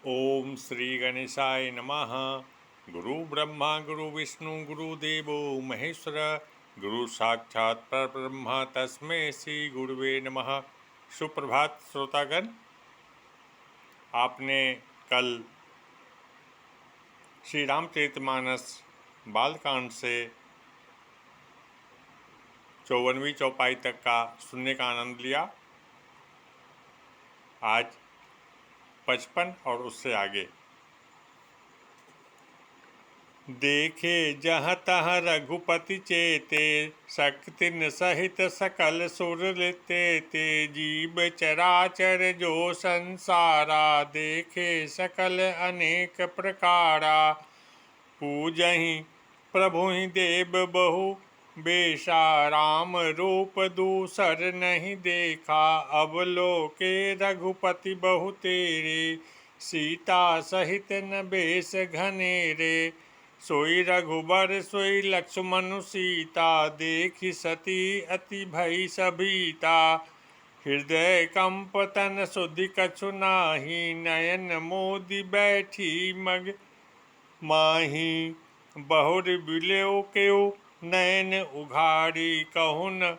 ओम श्री गणेशाय नमः। गुरु ब्रह्मा गुरु विष्णु गुरुदेवो महेश्वर गुरु साक्षात परब्रह्म तस्मै श्री गुरुवे नमः। सुप्रभात श्रोतागण, आपने कल श्री रामचरितमानस बालकांड से 54वीं चौपाई तक का सुनने का आनंद लिया। आज 55 और उससे आगे। देखे जहाँ तहाँ रघुपति चेते, शक्ति न सहित सकल सुर लेते ते। जीव चराचर जो संसारा, देखे सकल अनेक प्रकारा। पूजहि प्रभु ही देव बहु बेशा, राम रूप दूसर नहीं देखा। अवलोके रघुपति बहु तेरे, सीता सहित न बेश घनेरे। सोई रघुबर सोई लक्ष्मण सीता, देखि सती अति भई सभीता। हृदय कंप तन सुधि कछु नाही, नयन मोदि बैठी मग माही। बहुर बिलेव केउ नयन उघाड़ी, कहु न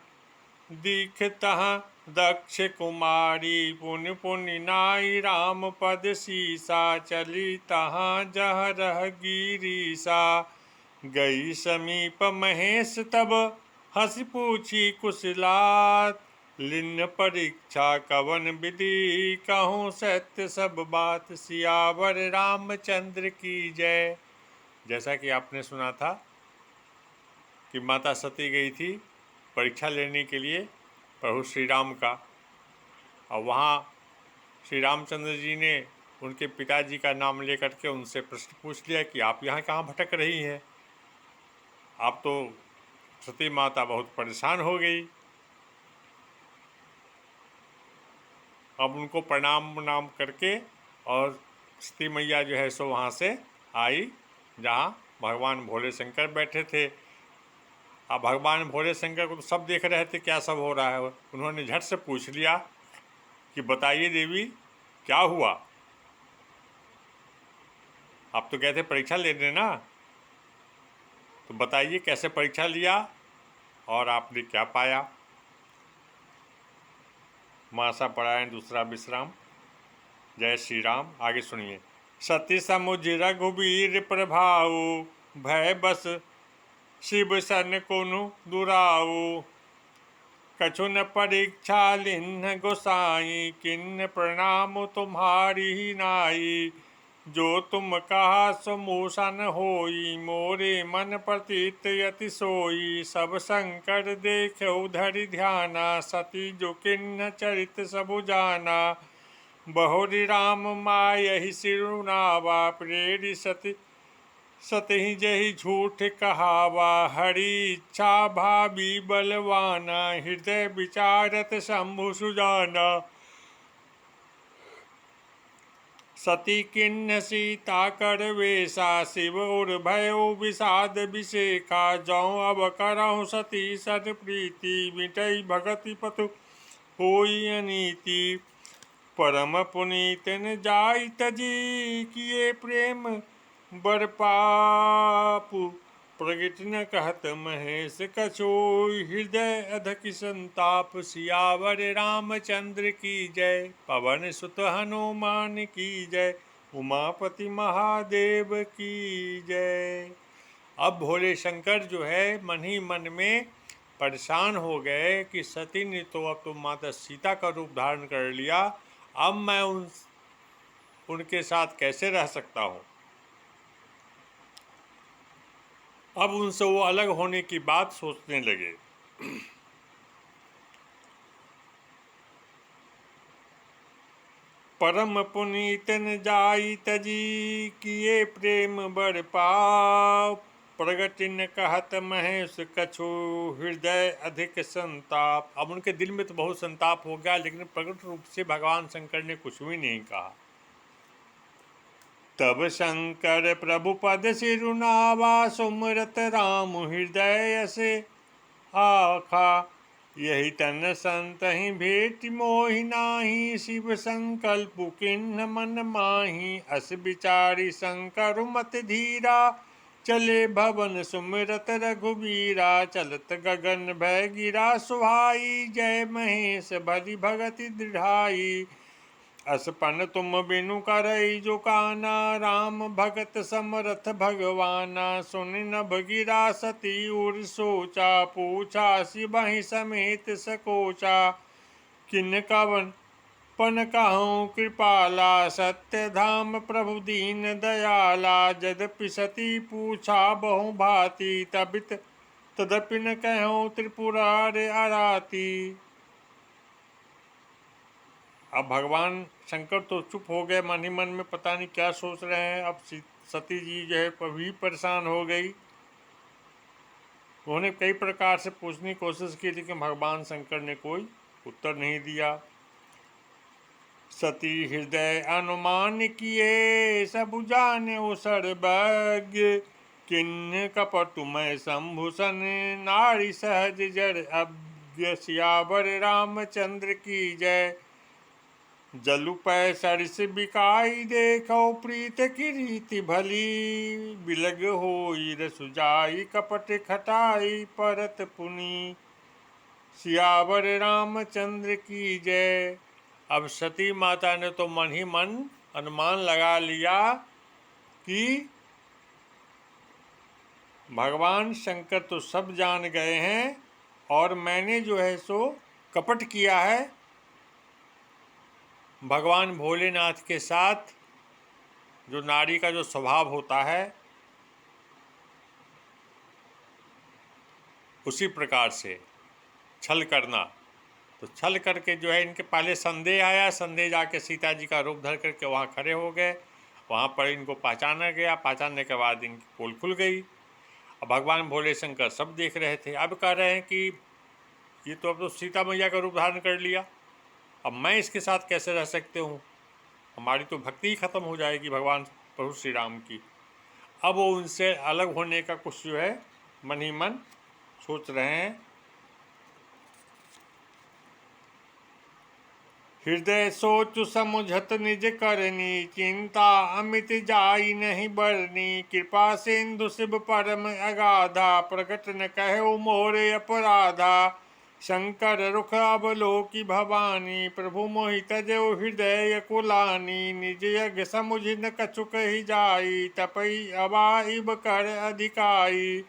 दीख तहाँ दक्ष कुमारी। पुनि पुनि नाई राम पद सीसा, चली तहाँ जह रह गिरीसा। गई समीप महेश तब हंसी पूछी कुशलात। लिन्न परीक्षा कवन विधि, कहूँ सत्य सब बात। सियावर रामचंद्र की जय। जैसा कि आपने सुना था कि माता सती गई थी परीक्षा लेने के लिए प्रभु श्री राम का, और वहाँ श्री रामचंद्र जी ने उनके पिताजी का नाम लेकर के उनसे प्रश्न पूछ लिया कि आप यहाँ कहाँ भटक रही हैं। आप तो सती माता बहुत परेशान हो गई। अब उनको प्रणाम करके और सती मैया जो है सो वहाँ से आई जहाँ भगवान भोले शंकर बैठे थे। अब भगवान भोले शंकर को तो सब देख रहे थे क्या सब हो रहा है। उन्होंने झट से पूछ लिया कि बताइए देवी क्या हुआ। आप तो गए थे परीक्षा लेने ना, तो बताइए कैसे परीक्षा लिया और आपने क्या पाया। मासा परायण दूसरा विश्राम। जय श्री राम। आगे सुनिए। सती समुझ रघुबीर प्रभाऊ, भय बस शिव सन कोनु दुराऊ। कछु न परीक्षा लिन्न गोसाई, किन्न प्रणाम तुम्हारी ही नाई। जो तुम कहा सो मूसा न होई, मोरे मन प्रतीत यति सोई। सब शंकर देखो धरि ध्याना, सती जो किन्न चरित सबु जाना। बहुरि राम मायहि सिरुनावा, प्रेरि सती सतहि जहि झूठ कहावा। हरि इच्छा भावी बलवाना, हृदय विचारत शंभु सुजाना। सती किन्न सीता कर वेशा, शिव उर भयो विषाद विशेखा। जौ अब करहु सती सत प्रीति, मिटई भगति पतु होई अनीति। परम पुनीत न जाई तजी, किए प्रेम बर पापु। प्रगट न कहत महेश कछो, हृदय अधक संताप। सियावर रामचंद्र की जय, पवन सुत हनुमान की जय। उमापति महादेव की जय। अब भोले शंकर जो है मन ही मन में परेशान हो गए कि सती ने तो अब तो माता सीता का रूप धारण कर लिया, अब मैं उनके साथ कैसे रह सकता हूँ। अब उनसे वो अलग होने की बात सोचने लगे। परम पुनीत न जाई तजी, किए प्रेम बर पाव। प्रगट न कहत महेश कछु, हृदय अधिक संताप। अब उनके दिल में तो बहुत संताप हो गया, लेकिन प्रकट रूप से भगवान शंकर ने कुछ भी नहीं कहा। तब शंकर प्रभु पद सिरुनावा, सुमरत राम हृदय से आखा। यही तन संत ही भेट मोहि नाही, शिव संकल्प किन्ह मन माही। अस विचारी शंकर मत धीरा, चले भवन सुमिरत रघुबीरा। चलत गगन भय गिरा सुहाई, जय महेश भरी भगति दृढ़ाई। असपन तुम बिनु करई जो काना, राम भगत समरथ भगवाना। सुन नभ गिरा सती उर सोचा, पूछा सिबहि समेत सकोचा। किन कवन पन कहूँ कृपाला, सत्य धाम प्रभु दीन दयाला। यद्यपि सती पूछा बहु भांति, तदपि न कहूँ त्रिपुरारि अराती। अब भगवान शंकर तो चुप हो गए, मन ही मन में पता नहीं क्या सोच रहे हैं। अब सती जी जो है भी परेशान हो गई। उन्होंने कई प्रकार से पूछने की कोशिश की, लेकिन भगवान शंकर ने कोई उत्तर नहीं दिया। सती हृदय अनुमान किए, सब जाने सर्वज्ञ। किन्ह कपटु मैं शंभुसन, नारी सहज जड़ अज्ञ। सियावर रामचंद्र की जय। जलु पै सरिस बिकाई, देखो प्रीत की रीति भली। बिलग होई रसु जाई, कपट खटाई परत पुनि। सियावर रामचंद्र की जय। अब सती माता ने तो मन ही मन अनुमान लगा लिया कि भगवान शंकर तो सब जान गए हैं, और मैंने जो है सो कपट किया है भगवान भोलेनाथ के साथ। जो नारी का जो स्वभाव होता है उसी प्रकार से छल करना। तो छल करके जो है इनके पहले संदेह आया, संदेह जाके सीता जी का रूप धर करके वहाँ खड़े हो गए। वहाँ पर इनको पहचाना गया, पहचानने के बाद इनकी पोल खुल गई। अब भगवान भोले शंकर सब देख रहे थे। अब कह रहे हैं कि ये तो अब तो सीता मैया का रूप धारण कर लिया, अब मैं इसके साथ कैसे रह सकते हूँ, हमारी तो भक्ति ही खत्म हो जाएगी भगवान प्रभु श्री राम की। अब वो उनसे अलग होने का कुछ जो है मन ही मन सोच रहे हैं। हृदय सोच समुझत निज करनी, चिंता अमित जाई नहीं बरनी। कृपा सिंधु शिव परम अगाधा, प्रगट न कहो मोरे अपराधा। शंकर रुख अवलोकी भवानी, प्रभु मोहि तजो हृदय कुलानी। निज यज्ञ समुझ न कछु कहि जाई, तपई अवाइब कर अधिकाई।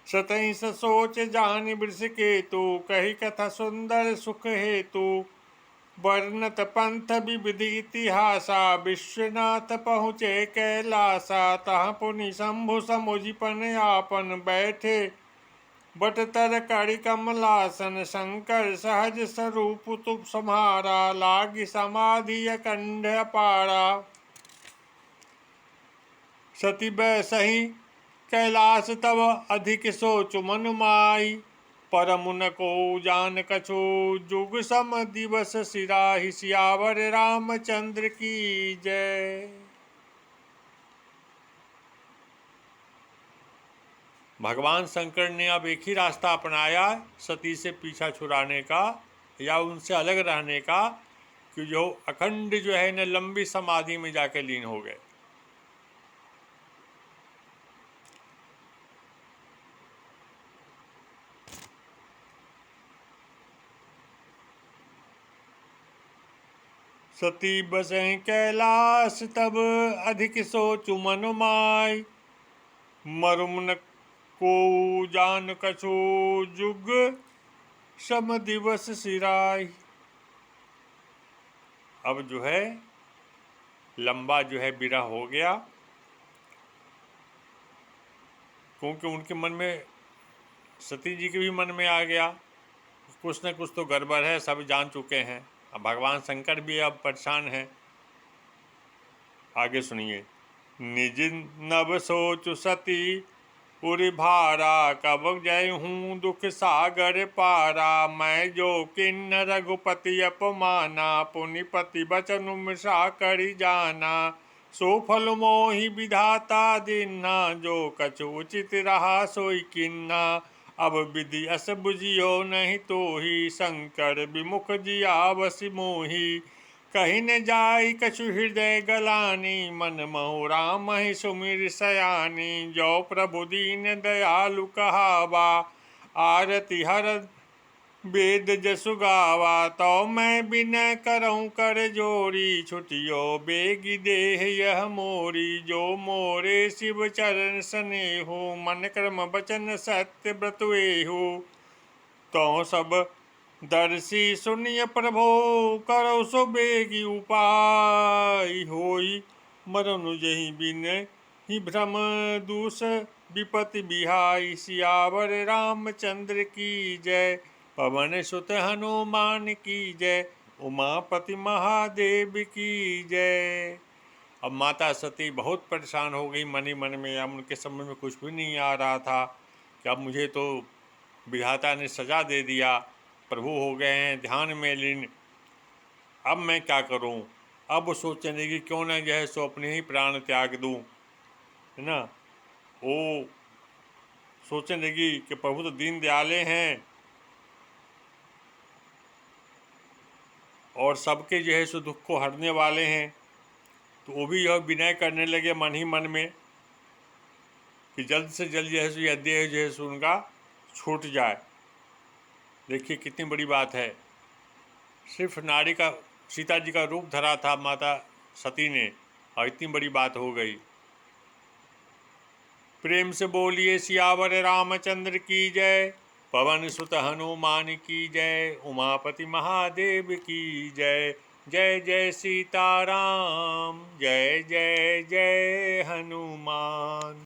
सतहि सोच जान वृष केतु, कही कथा सुंदर सुख हेतु। वर्णत पंथ विविध इतिहासा, विश्वनाथ पहुँचे कैलासा। तहाँ पुनि शंभु समुझिपन आपन, बैठे बट तर करि कमलासन। शंकर सहज स्वरूप तुम सम्हारा, लागी समाधि अखंड अपारा। सती बैसहि कैलास तब, अधिक सोचु मनु माई। परम न को जान कछु, जुग सम दिवस सिराहि। सियावर रामचंद्र की जय। भगवान शंकर ने अब एक ही रास्ता अपनाया सती से पीछा छुड़ाने का या उनसे अलग रहने का, कि जो अखंड जो है न लंबी समाधि में जाके लीन हो गए। सती बसहि कैलाश तब, अधिक सोचु मनु माई। मरुम न को जान कछु, जुग सम दिवस सिराई। अब जो है लंबा जो है विरह हो गया, क्योंकि उनके मन में, सती जी के भी मन में आ गया कुछ न कुछ तो गड़बड़ है, सब जान चुके हैं। अब भगवान शंकर भी अब परेशान हैं। आगे सुनिए। निज नव सोचु सती उरि भारा, कब जय हूँ दुख सागर पारा। मैं जो किन्न रघुपति अपमाना, पुनिपति बचनु मृषा करि जाना। सो फल मोहि विधाता दीन्हा, जो कछु उचित रहा सोई किन्ना। अब विधि अस बुझियो नहीं तो ही, शंकर विमुख जिया बसि मोही। कहीं न जाई कछु हृदय गलानी, मन महु राम ही सुमिर सयानी। जो प्रभु दीन दयालु कहावा, आरती हर वेद जसु गावा। तो मैं विनय करऊँ कर जोरी, छुटियो बेगी देह यह मोरी। जो मोरे शिव चरण स्नेहु, मन क्रम वचन सत्य व्रत एहु। तो सब दर्शी सुनिय प्रभो, करो सो बेगी उपाय होई। मरनु जहि विनय ही भ्रम दूस, विपति बिहाई। सियावर रामचंद्र की जय, पवन सुत हनुमान की जय, उमापति महादेव की जय। अब माता सती बहुत परेशान हो गई मन ही मन में। अब उनके समझ में कुछ भी नहीं आ रहा था कि अब मुझे तो विधाता ने सजा दे दिया, प्रभु हो गए हैं ध्यान में लीन, अब मैं क्या करूं। अब वो सोचने लगी क्यों ना जो है सो अपने ही प्राण त्याग दूं, है ना। वो सोचने लगी कि प्रभु तो दीन दयाले हैं और सबके जो है सो दुख को हरने वाले हैं। तो वो भी यह विनय करने लगे मन ही मन में कि जल्द से जल्द जो है सो यह देह जो है सो उनका छूट जाए। देखिए कितनी बड़ी बात है। सिर्फ नारी का, सीता जी का रूप धरा था माता सती ने और इतनी बड़ी बात हो गई। प्रेम से बोलिए सियावर रामचंद्र की जय, पवन सुत हनुमान की जय, उमापति महादेव की जय। जय जय सीताराम, जय जय जय हनुमान।